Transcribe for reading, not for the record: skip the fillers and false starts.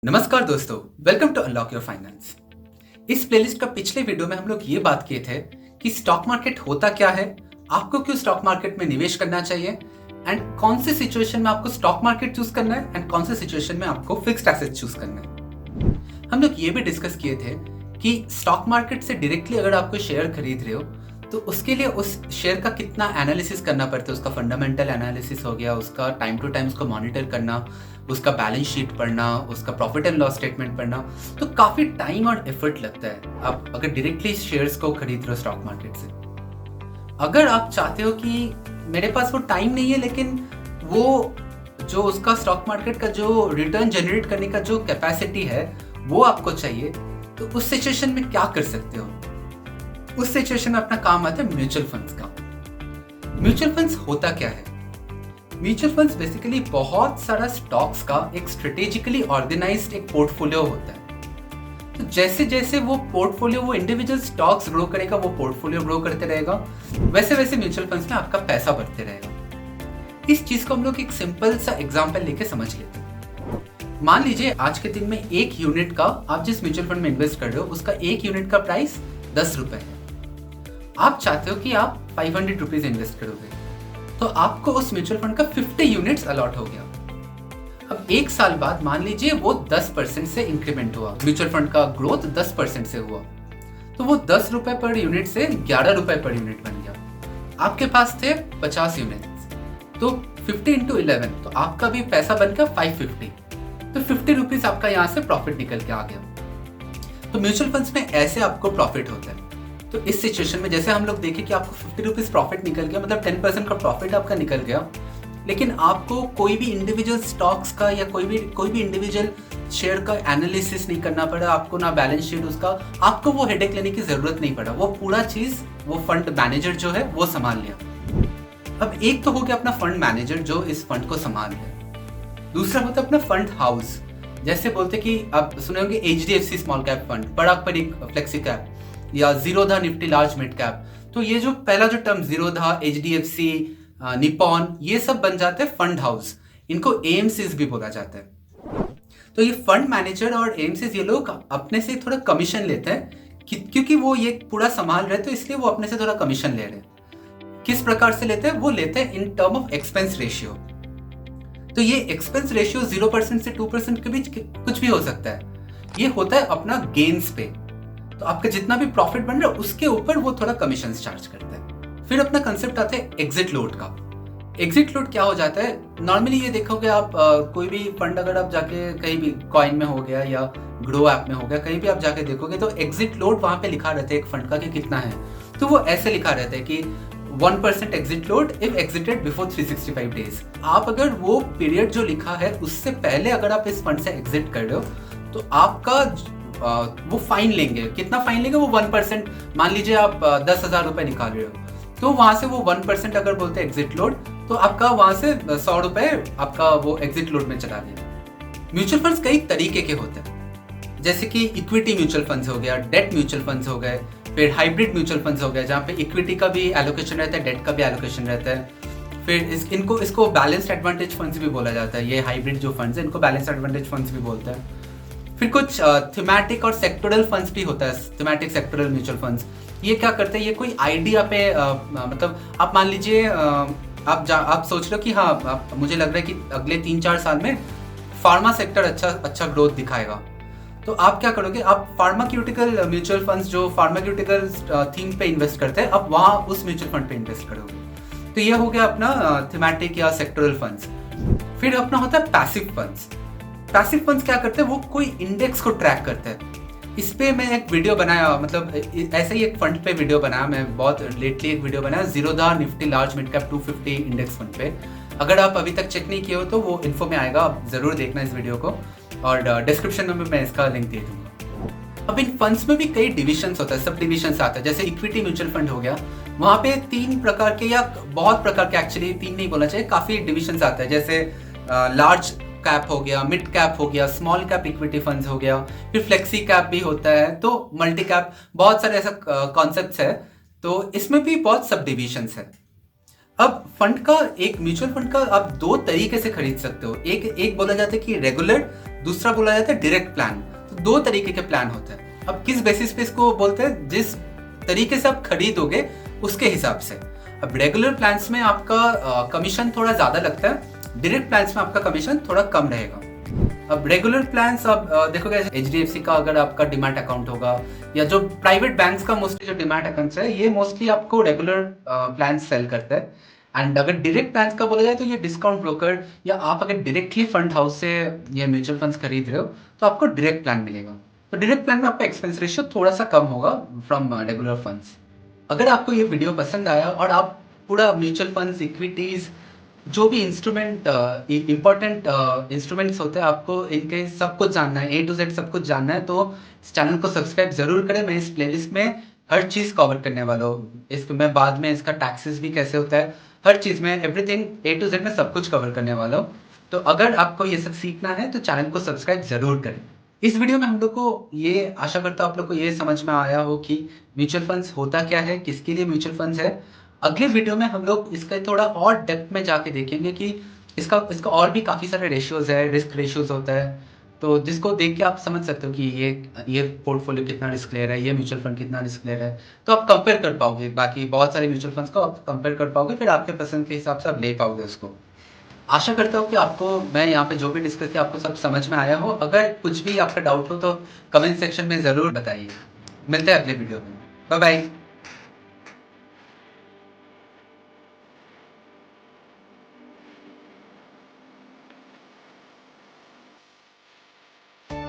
नमस्कार दोस्तों, welcome to unlock your finance. इस प्लेलिस्ट का पिछले वीडियो में हम लोग ये बात किए थे कि स्टॉक मार्केट होता क्या है, आपको क्यों स्टॉक मार्केट में निवेश करना चाहिए एंड कौन से सिचुएशन में आपको स्टॉक मार्केट चूज करना है एंड कौन से सिचुएशन में आपको फिक्स्ड एसेट चूज करना है। हम लोग ये भी डिस्कस किए थे कि स्टॉक मार्केट से डायरेक्टली अगर आप कोई शेयर खरीद रहे हो तो उसके लिए उस शेयर का कितना एनालिसिस करना पड़ता है। उसका फंडामेंटल एनालिसिस हो गया, उसका टाइम टू टाइम उसको मॉनिटर करना, उसका बैलेंस शीट पढ़ना, उसका प्रॉफिट एंड लॉस स्टेटमेंट पढ़ना, तो काफी टाइम और एफर्ट लगता है आप अगर डायरेक्टली शेयर्स को खरीद रहे हो स्टॉक मार्केट से। अगर आप चाहते हो कि मेरे पास वो टाइम नहीं है लेकिन वो जो उसका स्टॉक मार्केट का जो रिटर्न जनरेट करने का जो कैपेसिटी है वो आपको चाहिए, तो उस सिचुएशन में क्या कर सकते हो। उस सिचुएशन में अपना काम आता है म्यूचुअल फंड्स का। म्यूचुअल फंड्स होता क्या है? म्यूचुअल फंड्स बेसिकली बहुत सारा स्टॉक्स का एक स्ट्रेटेजिकली ऑर्गेनाइज्ड एक पोर्टफोलियो होता है। तो जैसे जैसे वो पोर्टफोलियो, वो इंडिविजुअल स्टॉक्स ग्रो करेगा, वो पोर्टफोलियो ग्रो करते रहेगा, वैसे वैसे म्यूचुअल फंड्स में आपका पैसा बढ़ते रहेगा। इस चीज को हम लोग एक सिंपल सा एग्जांपल लेके समझ लेते हैं। मान लीजिए आज के दिन में एक यूनिट का, आप जिस म्यूचुअल फंड में इन्वेस्ट कर रहे हो उसका एक यूनिट का प्राइस 10 रुपए है। आप चाहते हो कि आप 500 रुपीज इन्वेस्ट करोगे, तो आपको उस म्यूचुअल फंड का 50 यूनिट्स अलॉट हो गया। अब एक साल बाद मान लीजिए वो 10% से इंक्रीमेंट हुआ, म्यूचुअल फंड का ग्रोथ 10% से हुआ, तो वो 10 रुपए पर यूनिट से 11 रुपए पर यूनिट बन गया। आपके पास थे 50 यूनिट्स, तो 50 इंटू 11, तो आपका भी पैसा बन गया 550, तो 50 रुपीज आपका यहाँ से प्रॉफिट निकल के आ गया। तो म्यूचुअल फंड्स में ऐसे आपको प्रॉफिट होता है। तो इस सिचुएशन में जैसे हम लोग देखें कि आपको 50 रुपीज प्रॉफिट निकल गया, मतलब 10% का प्रॉफिट आपका निकल गया, लेकिन आपको कोई भी इंडिविजुअल स्टॉक्स का या कोई भी इंडिविजुअल शेयर का एनालिसिस नहीं करना पड़ा, आपको ना बैलेंस शीट उसका, आपको वो हेडेक लेने की जरूरत नहीं पड़ा। वो पूरा चीज वो फंड मैनेजर जो है वो संभाल लिया। अब एक तो हो गया अपना फंड मैनेजर जो इस फंड को संभाल लिया, दूसरा होता है अपना फंड हाउस। जैसे बोलते कि आप सुने होंगे HDFC स्मॉल कैप फंड, पराग परिक फ्लेक्सी कैप, या Zerodha Nifty large mid cap. तो ये जो पहला जो टर्म जीरोधा, HDFC, निपॉन, ये सब बन जाते हैं फंड हाउस। इनको AMCs भी बोला जाता है। तो ये फंड मैनेजर और AMCs ये लोग अपने से थोड़ा कमीशन लेते हैं क्योंकि वो ये पूरा संभाल रहे हैं, तो इसलिए वो अपने से थोड़ा कमीशन ले रहे हैं। किस प्रकार से लेते हैं? वो लेते हैं in term of expense ratio. तो ये एक्सपेंस रेशियो 0% से 2% के बीच कुछ भी हो सकता है। ये होता है अपना गेन्स पे। तो आपका जितना भी प्रॉफिट बन रहा है उसके ऊपर वो थोड़ा कमीशन चार्ज करता है। फिर अपना कंसेप्ट आता है एग्जिट लोड का। एग्जिट लोड क्या हो जाता है? नॉर्मली ये देखोगे आप, कोई भी फंड अगर आप जाके कहीं भी कॉइन में हो गया या ग्रो ऐप में हो गया, कहीं भी आप जाके देखोगे तो एग्जिट लोड वहां पे लिखा रहता है एक फंड का कि कितना है। तो वो ऐसे लिखा रहता है कि 1% exit load if exerted before 365 days. आप अगर वो पीरियड जो लिखा है उससे पहले अगर आप इस फंड से एग्जिट कर रहे हो तो आपका वो फाइन लेंगे। कितना फाइन लेंगे? वो 1%। मान लीजिए आप 10,000 रुपए निकाल रहे हो, तो वहां से वो 1% अगर बोलते हैं एग्जिट लोड, तो आपका वहां से 100 रुपए आपका वो एग्जिट लोड में चला गया। म्यूचुअल फंड्स कई तरीके के होते हैं, जैसे कि इक्विटी म्यूचुअल फंड्स हो गया, डेट म्यूचुअल फंड्स हो गए, फिर हाइब्रिड म्यूचुअल फंड्स हो गया जहाँ पे इक्विटी का भी एलोकेशन रहता है, डेट का भी एलोकेशन रहता है। फिर इसको बैलेंस्ड एडवांटेज फंड्स भी बोला जाता है। ये हाइब्रिड जो फंड्स है इनको बैलेंस्ड एडवांटेज फंड्स भी बोलते हैं। फिर कुछ थीमेटिक और सेक्टोरल फंड्स भी होता है, थीमेटिक सेक्टोरल म्यूचुअल फंड्स। ये क्या करते हैं? ये कोई आइडिया पे मतलब आप मान लीजिए आप सोच रहे हो कि हाँ, मुझे लग रहा है कि अगले 3-4 साल में फार्मा सेक्टर अच्छा ग्रोथ दिखाएगा, तो आप क्या करोगे? आप फार्माक्यूटिकल म्यूचुअल फंड्स जो फार्माक्यूटिकल थीम पे इन्वेस्ट करते हैं, आप वहाँ उस म्यूचुअल फंड पे इन्वेस्ट करोगे। तो ये हो गया अपना थीमेटिक या सेक्टोरल फंड्स। फिर अपना होता है पैसिव फंड्स। पैसिव फंड्स क्या करते हैं? वो कोई इंडेक्स को ट्रैक करते हैं। इस पे मैं एक वीडियो बनाया, मतलब ऐसे ही एक फंड पे वीडियो बनाया मैं, बहुत लेटली एक वीडियो बनाया Zerodha Nifty large mid cap 250 index fund पे। अगर आप अभी तक चेक नहीं किए हो तो वो इन्फो में आएगा, आप जरूर देखना इस वीडियो को, और डिस्क्रिप्शन में मैं इसका लिंक दे दूंगा। अब इन फंड्स में भी कई डिविजन्स होता है, सब डिविजन्स आता है। जैसे इक्विटी म्यूचुअल फंड हो गया, वहाँ पे 3 प्रकार के या बहुत प्रकार के, एक्चुअली 3 नहीं बोलना चाहिए, काफी डिविजन्स आता है। जैसे लार्ज कैप हो गया, मिड कैप हो गया, स्मॉल कैप इक्विटी फंड्स हो गया, फिर फ्लेक्सी कैप भी होता है, तो मल्टी कैप, बहुत सारे ऐसा कॉन्सेप्ट्स है। तो इसमें भी बहुत सब डिविजन्स है। अब फंड का एक म्यूचुअल फंड का आप दो तरीके से खरीद सकते हो। एक बोला जाता है कि रेगुलर, दूसरा बोला जाता है डायरेक्ट प्लान। तो दो तरीके के प्लान होते हैं। अब किस बेसिस पे इसको बोलते हैं? जिस तरीके से आप खरीदोगे उसके हिसाब से। अब रेगुलर प्लान्स में आपका कमीशन थोड़ा ज्यादा लगता है, डायरेक्ट प्लान्स में आपका कमीशन थोड़ा कम रहेगा। अब रेगुलर प्लान्स आप देखोगे HDFC का अगर आपका डिमैट अकाउंट होगा या जो प्राइवेट बैंक्स का मोस्टली जो डिमैट अकाउंट्स है ये मोस्टली आपको रेगुलर प्लान सेल करता है। एंड अगर डायरेक्ट प्लान्स का बोला जाए तो ये डिस्काउंट ब्रोकर या आप अगर डायरेक्टली फंड हाउस से ये म्यूचुअल फंड्स खरीद रहे हो तो आपको डायरेक्ट प्लान मिलेगा। तो डायरेक्ट प्लान में आपका एक्सपेंस रेशियो थोड़ा सा कम होगा फ्रॉम रेगुलर फंड्स। अगर आपको ये वीडियो पसंद आया और आप पूरा म्यूचुअल फंड्स, इक्विटीज, जो भी इंस्ट्रूमेंट इंपॉर्टेंट इंस्ट्रूमेंट्स होते हैं आपको इनके सब कुछ जानना है, A to Z सब कुछ जानना है, तो इस चैनल को सब्सक्राइब जरूर करें। मैं इस प्लेलिस्ट में हर चीज़ कवर करने वाला हूँ। इसमें मैं बाद में इसका टैक्सेस भी कैसे होता है, हर चीज़ में एवरीथिंग A to Z में सब कुछ कवर करने वाला हूँ। तो अगर आपको ये सब सीखना है तो चैनल को सब्सक्राइब जरूर करें। इस वीडियो में हम लोग को ये आशा करता हूँ आप लोग को ये समझ में आया हो कि म्यूचुअल फंड्स होता क्या है, किसके लिए म्यूचुअल फंड्स है। अगले वीडियो में हम लोग इसका थोड़ा और डेप्थ में जाके देखेंगे कि इसका इसका और भी काफ़ी सारे रेशियोज है, रिस्क रेशियोज होता है, तो जिसको देख के आप समझ सकते हो कि ये पोर्टफोलियो कितना रिस्क ले रहा है, ये म्यूचुअल फंड कितना रिस्क ले रहा है। तो आप कंपेयर कर पाओगे बाकी बहुत सारे म्यूचुअल फंड्स को आप कंपेयर कर पाओगे, फिर आपके पसंद के हिसाब से आप ले पाओगे उसको। आशा करता हूँ कि आपको मैं यहाँ पे जो भी डिस्कस किया आपको सब समझ में आया हो। अगर कुछ भी आपका डाउट हो तो कमेंट सेक्शन में ज़रूर बताइए। मिलते हैं अगले वीडियो में। Bye bye.